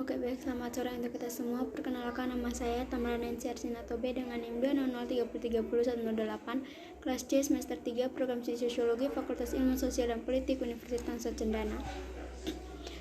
Oke baik, selamat sore untuk kita semua. Perkenalkan, nama saya Tamara Nancy Arsinatobe dengan NIM 200333108, kelas C semester 3, program studi Sosiologi, Fakultas Ilmu Sosial dan Politik, Universitas Nusa Cendana.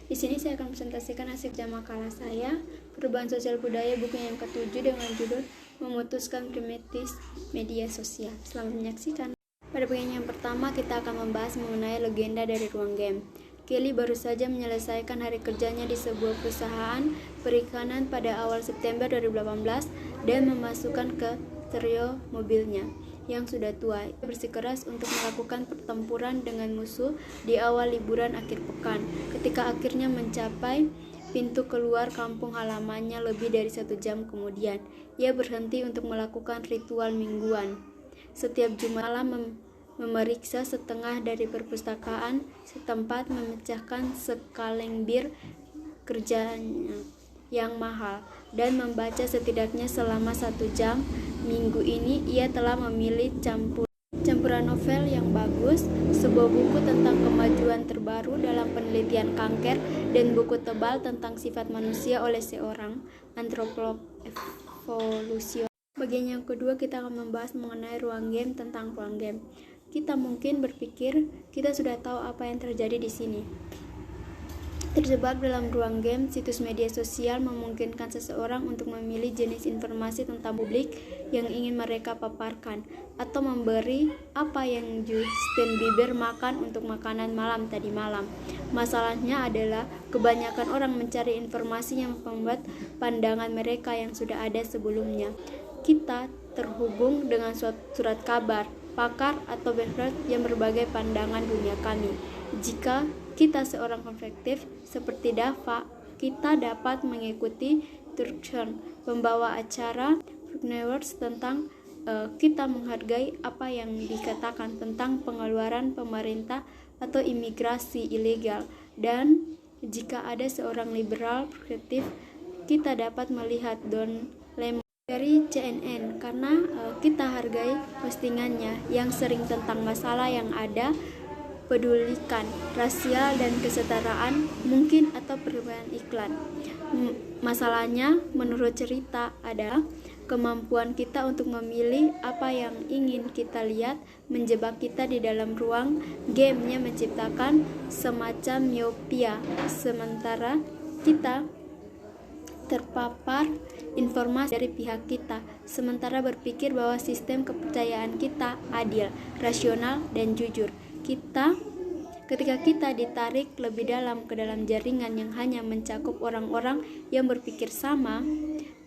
Di sini saya akan presentasikan hasil makalah saya, Perubahan Sosial Budaya, buku yang ke-7 dengan judul Memutuskan Primitif Media Sosial. Selamat menyaksikan. Pada bagian yang pertama, kita akan membahas mengenai legenda dari ruang game. Kelly baru saja menyelesaikan hari kerjanya di sebuah perusahaan perikanan pada awal September 2018 dan memasukkan ke stereo mobilnya yang sudah tua. Ia bersikeras untuk melakukan pertempuran dengan musuh di awal liburan akhir pekan. Ketika akhirnya mencapai pintu keluar kampung halamannya lebih dari 1 jam kemudian, ia berhenti untuk melakukan ritual mingguan. Setiap Jumat malam memeriksa setengah dari perpustakaan setempat, memecahkan sekaleng bir kerjanya yang mahal, dan membaca setidaknya selama 1 jam. Minggu ini ia telah memilih campuran novel yang bagus, sebuah buku tentang kemajuan terbaru dalam penelitian kanker, dan buku tebal tentang sifat manusia oleh seorang antropolog evolusi. Bagian yang kedua, kita akan membahas mengenai ruang game. Tentang ruang game, kita mungkin berpikir kita sudah tahu apa yang terjadi di sini. Terjebak dalam ruang game, situs media sosial memungkinkan seseorang untuk memilih jenis informasi tentang publik yang ingin mereka paparkan, atau memberi apa yang Justin Bieber makan untuk makanan malam tadi malam. Masalahnya adalah kebanyakan orang mencari informasi yang membuat pandangan mereka yang sudah ada sebelumnya. Kita terhubung dengan surat kabar, pakar, atau website yang berbagai pandangan dunia kami. Jika kita seorang konvektif seperti Dava, kita dapat mengikuti Turkson, pembawa acara Footnotes, tentang kita menghargai apa yang dikatakan tentang pengeluaran pemerintah atau imigrasi ilegal. Dan jika ada seorang liberal progresif, kita dapat melihat Don Lemon dari CNN karena kita hargai postingannya yang sering tentang masalah yang ada, pedulikan rasial dan kesetaraan mungkin, atau perubahan iklan. Masalahnya menurut cerita adalah kemampuan kita untuk memilih apa yang ingin kita lihat menjebak kita di dalam ruang gamenya, menciptakan semacam miopia sementara kita terpapar informasi dari pihak kita, sementara berpikir bahwa sistem kepercayaan kita adil, rasional, dan jujur. Ketika kita ditarik lebih dalam ke dalam jaringan yang hanya mencakup orang-orang yang berpikir sama,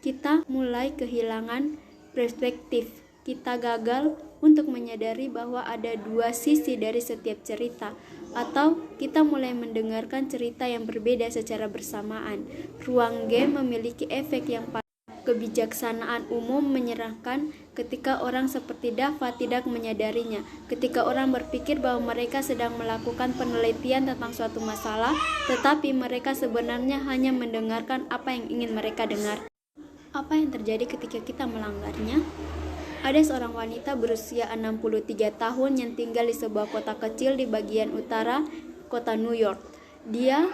kita mulai kehilangan perspektif. Kita gagal untuk menyadari bahwa ada 2 sisi dari setiap cerita, atau kita mulai mendengarkan cerita yang berbeda secara bersamaan. Ruang game memiliki efek yang kebijaksanaan umum menyerahkan ketika orang seperti Dava tidak menyadarinya. Ketika orang berpikir bahwa mereka sedang melakukan penelitian tentang suatu masalah, tetapi mereka sebenarnya hanya mendengarkan apa yang ingin mereka dengar. Apa yang terjadi ketika kita melanggarnya? Ada seorang wanita berusia 63 tahun yang tinggal di sebuah kota kecil di bagian utara kota New York. Dia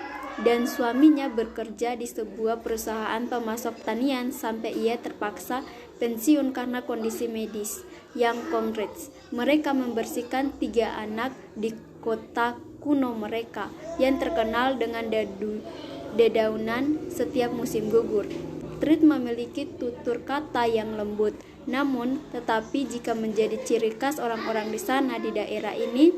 dan suaminya bekerja di sebuah perusahaan pemasok tanian sampai ia terpaksa pensiun karena kondisi medis yang konkret. Mereka membersihkan 3 anak di kota kuno mereka yang terkenal dengan dedaunan setiap musim gugur. Treat memiliki tutur kata yang lembut, namun tetapi jika menjadi ciri khas orang-orang di sana di daerah ini.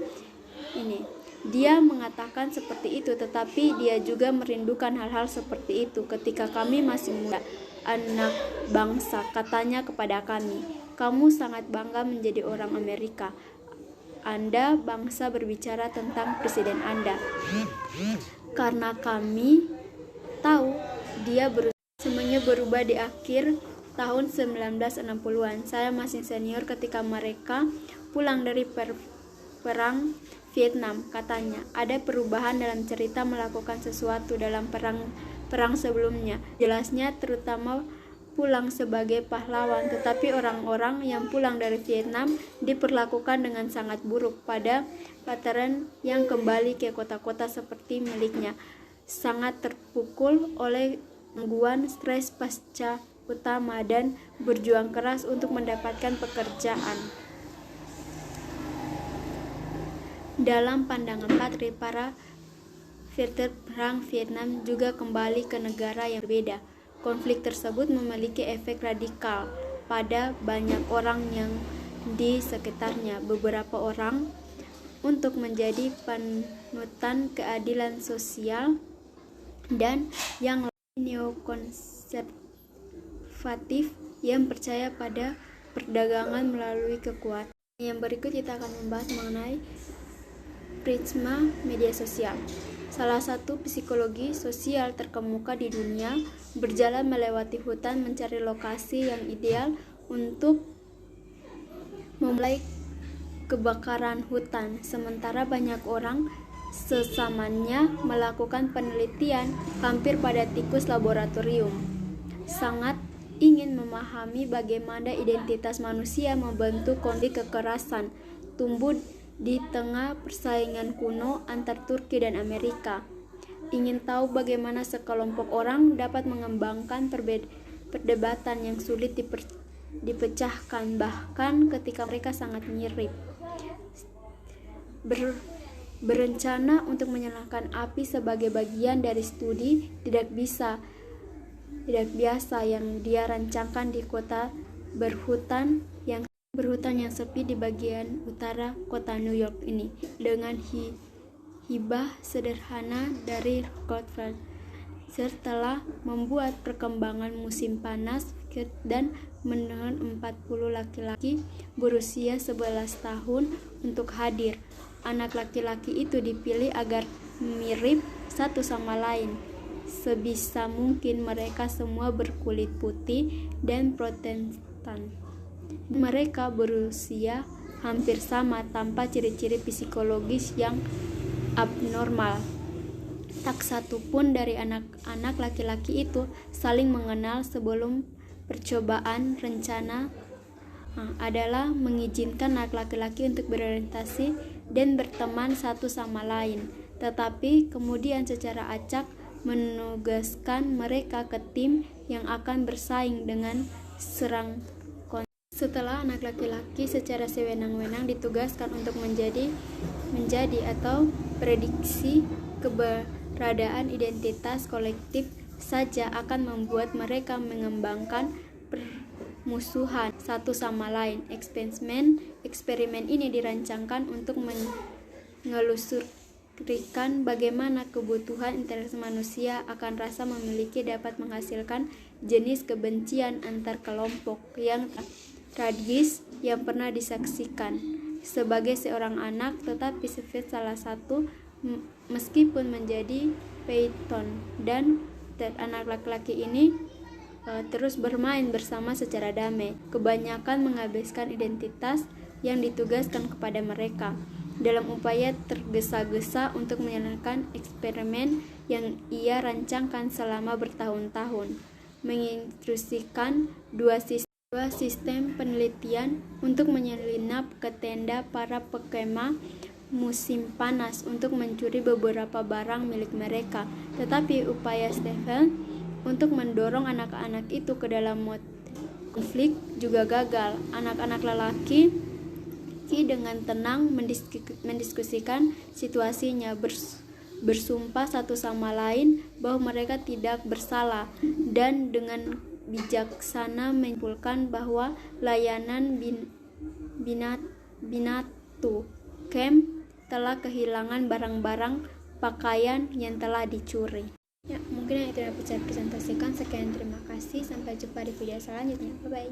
Dia mengatakan seperti itu, tetapi dia juga merindukan hal-hal seperti itu ketika kami masih muda. Anak bangsa, katanya kepada kami, kamu sangat bangga menjadi orang Amerika. Anda bangsa berbicara tentang presiden Anda. Karena kami tahu dia semuanya berubah di akhir tahun 1960-an. Saya masih senior ketika mereka pulang dari perang Vietnam, katanya. Ada perubahan dalam cerita melakukan sesuatu dalam perang sebelumnya. Jelasnya terutama pulang sebagai pahlawan, tetapi orang-orang yang pulang dari Vietnam diperlakukan dengan sangat buruk pada veteran yang kembali ke kota-kota seperti miliknya. Sangat terpukul oleh gangguan stres pasca utama dan berjuang keras untuk mendapatkan pekerjaan. Dalam pandangan Patri, para veteran Perang Vietnam juga kembali ke negara yang berbeda. Konflik tersebut memiliki efek radikal pada banyak orang yang di sekitarnya. Beberapa orang untuk menjadi panutan keadilan sosial dan yang neokonservatif yang percaya pada perdagangan melalui kekuatan. Yang berikut kita akan membahas mengenai prisma media sosial. Salah satu psikologi sosial terkemuka di dunia berjalan melewati hutan mencari lokasi yang ideal untuk memulai kebakaran hutan. Sementara banyak orang sesamanya melakukan penelitian hampir pada tikus laboratorium. Sangat ingin memahami bagaimana identitas manusia membentuk kondisi kekerasan tumbuh di tengah persaingan kuno antar Turki dan Amerika. Ingin tahu bagaimana sekelompok orang dapat mengembangkan perdebatan yang sulit dipecahkan bahkan ketika mereka sangat mirip. Berencana untuk menyalakan api sebagai bagian dari studi tidak biasa yang dia rancangkan di kota berhutan yang sepi di bagian utara kota New York ini. Dengan hibah sederhana dari Rockefeller telah membuat perkembangan musim panas dan menelan 40 laki-laki berusia 11 tahun untuk hadir. Anak laki-laki itu dipilih agar mirip satu sama lain. Sebisa mungkin mereka semua berkulit putih dan Protestan. Mereka berusia hampir sama tanpa ciri-ciri psikologis yang abnormal. Tak satu pun dari anak-anak laki-laki itu saling mengenal sebelum percobaan. Rencana adalah mengizinkan anak laki-laki untuk berorientasi dan berteman satu sama lain, tetapi kemudian secara acak menugaskan mereka ke tim yang akan bersaing dengan serang. Setelah anak laki-laki secara sewenang-wenang ditugaskan untuk menjadi atau prediksi keberadaan identitas kolektif saja akan membuat mereka mengembangkan permusuhan satu sama lain. Eksperimen ini dirancangkan untuk mengelusurikan bagaimana kebutuhan interaksi manusia akan rasa memiliki dapat menghasilkan jenis kebencian antar kelompok yang tragis yang pernah disaksikan. Sebagai seorang anak, tetapi Swift salah satu, meskipun menjadi Peyton dan anak laki-laki ini terus bermain bersama secara damai. Kebanyakan menghabiskan identitas yang ditugaskan kepada mereka dalam upaya tergesa-gesa untuk menyelesaikan eksperimen yang ia rancangkan selama bertahun-tahun. Menginstruksikan dua sistem penelitian untuk menyelinap ke tenda para pekemah musim panas untuk mencuri beberapa barang milik mereka. Tetapi upaya Stephen untuk mendorong anak-anak itu ke dalam konflik juga gagal. Anak-anak lelaki dengan tenang mendiskusikan situasinya, bersumpah satu sama lain bahwa mereka tidak bersalah, dan dengan bijaksana menyimpulkan bahwa layanan binatu camp telah kehilangan barang-barang pakaian yang telah dicuri. Ya, mungkin itu yang bisa saya presentasikan. Sekian, terima kasih. Sampai jumpa di video selanjutnya. Bye-bye.